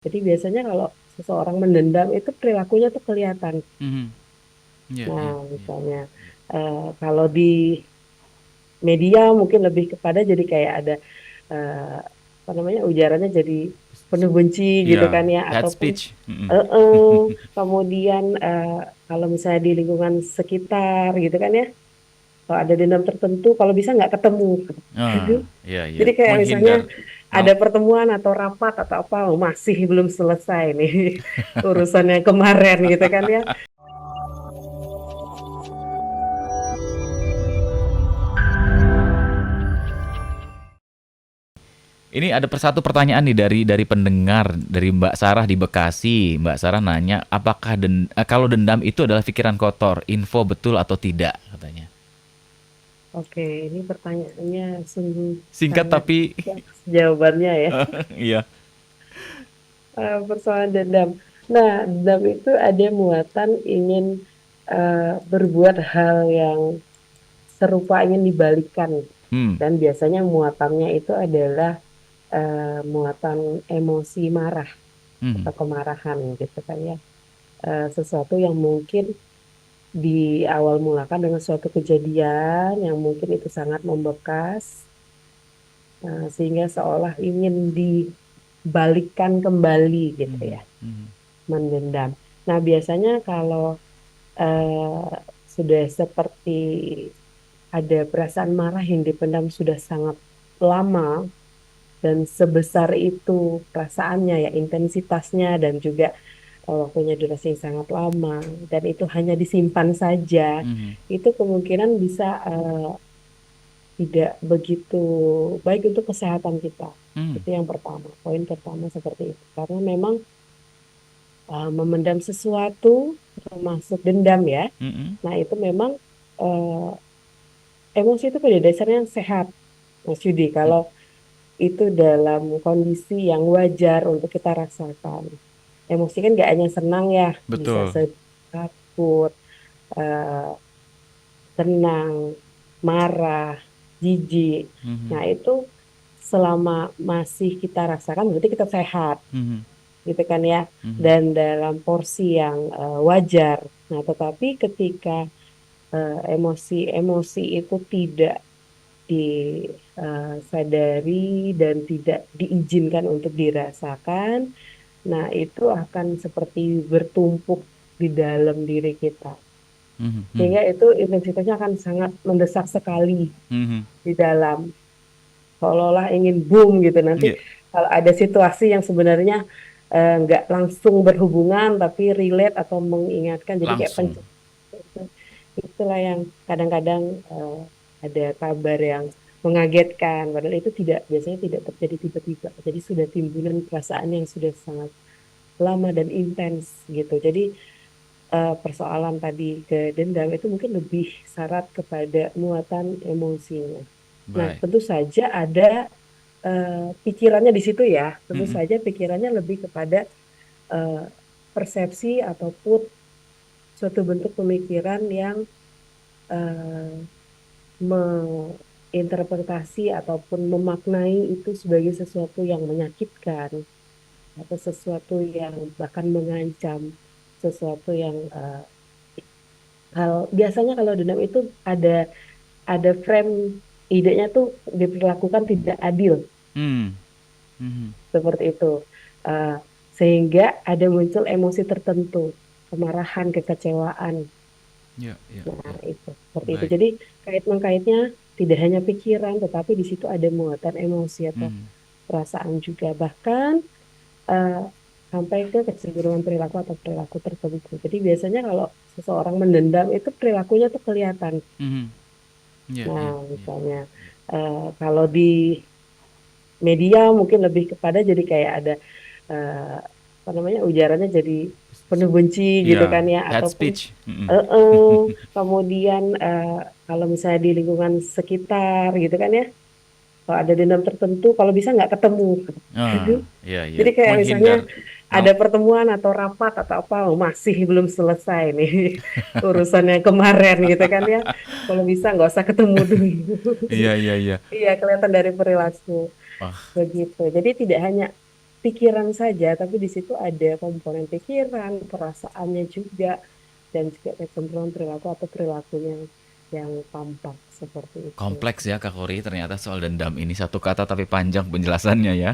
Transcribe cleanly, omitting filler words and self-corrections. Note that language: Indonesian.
Jadi biasanya kalau seseorang mendendam itu perilakunya tuh kelihatan. Mhm. Iya Nah, iya iya. misalnya kalau di media mungkin lebih kepada jadi kayak ada eh, apa namanya ujarannya jadi penuh benci gitu Iya, kan ya, head ataupun speech, mhm. eh, eh, kemudian kalau misalnya di lingkungan sekitar gitu kan ya, kalau ada dendam tertentu kalau bisa nggak ketemu. Ah, iya iya, Jadi kayak misalnya menghindar, ada mau pertemuan atau rapat atau apa, oh, masih belum selesai nih urusan yang kemarin gitu kan ya. ini ada satu pertanyaan nih dari pendengar, dari Mbak Sarah di Bekasi. Mbak Sarah nanya, apakah kalau dendam itu adalah pikiran kotor, info betul atau tidak katanya. Oke, ini pertanyaannya sungguh Singkat sangat tapi kompleks jawabannya ya. iya. Persoalan dendam. Nah, dendam itu ada muatan ingin berbuat hal yang serupa, ingin dibalikan. Hmm. Dan biasanya muatannya itu adalah muatan emosi marah Hmm. atau kemarahan gitu kan ya. Sesuatu yang mungkin di awal mulakan dengan suatu kejadian yang mungkin itu sangat membekas, sehingga seolah ingin dibalikkan kembali gitu Hmm. ya, Hmm. mendendam. Nah, biasanya kalau sudah seperti ada perasaan marah yang dipendam sudah sangat lama dan sebesar itu perasaannya ya, intensitasnya dan juga waktunya durasi yang sangat lama dan itu hanya disimpan saja, Hmm. itu kemungkinan bisa tidak begitu baik untuk kesehatan kita. Hmm. Itu yang pertama, poin pertama seperti itu. Karena memang memendam sesuatu termasuk dendam ya. Hmm. Nah, itu memang emosi itu pada dasarnya sehat, Mas Yudi. Hmm. Kalau itu dalam kondisi yang wajar untuk kita rasakan. Emosi kan gak hanya senang ya, bisa Betul. sedih, takut, eh, senang, marah, jijik. Hmm. Nah, itu selama masih kita rasakan berarti kita sehat, Hmm. gitu kan ya. Hmm. Dan dalam porsi yang wajar. Nah, tetapi ketika emosi-emosi itu tidak disadari dan tidak diizinkan untuk dirasakan, nah itu akan seperti bertumpuk di dalam diri kita. Hmm. Hmm. Sehingga itu intensitasnya akan sangat mendesak sekali Hmm. di dalam, seolah-olah ingin boom gitu. Nanti Iya, kalau ada situasi yang sebenarnya nggak langsung berhubungan tapi relate atau mengingatkan, jadi kayak langsung. itulah yang kadang-kadang ada kabar yang mengagetkan, padahal itu tidak, biasanya tidak terjadi tiba-tiba. Jadi sudah timbulan perasaan yang sudah sangat lama dan intens gitu. Jadi persoalan tadi ke dendam itu mungkin lebih syarat kepada muatan emosinya. Nah, Baik. tentu saja ada pikirannya di situ ya. Tentu Hmm. saja pikirannya lebih kepada eh, persepsi ataupun suatu bentuk pemikiran yang eh, menginterpretasi ataupun memaknai itu sebagai sesuatu yang menyakitkan atau sesuatu yang bahkan mengancam, sesuatu yang hal biasanya kalau dendam itu ada frame idenya tuh diperlakukan tidak adil Hmm. Hmm. seperti itu. Eh, Sehingga ada muncul emosi tertentu, kemarahan, kekecewaan. Ya, ya, Nah, ya. itu seperti itu. Baik. Jadi kait mengkaitnya tidak hanya pikiran, tetapi di situ ada muatan emosi atau Hmm. perasaan juga. Bahkan eh, sampai ke kecenderungan perilaku atau perilaku tertentu. Jadi biasanya kalau seseorang mendendam itu perilakunya tuh kelihatan. Hmm. Ya, Nah, ya, ya. misalnya kalau di media mungkin lebih kepada jadi kayak ada eh, apa namanya ujarannya jadi penuh benci gitu Iya, kan ya, head ataupun speech. Mhm. eh, eh, kemudian kalau misalnya di lingkungan sekitar gitu kan ya, kalau ada dendam tertentu kalau bisa nggak ketemu. Ah, iya iya, Jadi kayak misalnya menghindar, ada mau pertemuan atau rapat atau apa, oh, masih belum selesai nih urusan yang kemarin gitu kan ya. Kalau bisa nggak usah ketemu dulu. iya iya iya. Iya, kelihatan dari perilaku Wah, begitu. Jadi tidak hanya pikiran saja, tapi di situ ada komponen pikiran, perasaannya juga, dan juga kecenderungan perilaku atau perilakunya yang tampak seperti itu. Kompleks ya Kak Kori, ternyata soal dendam ini satu kata tapi panjang penjelasannya ya.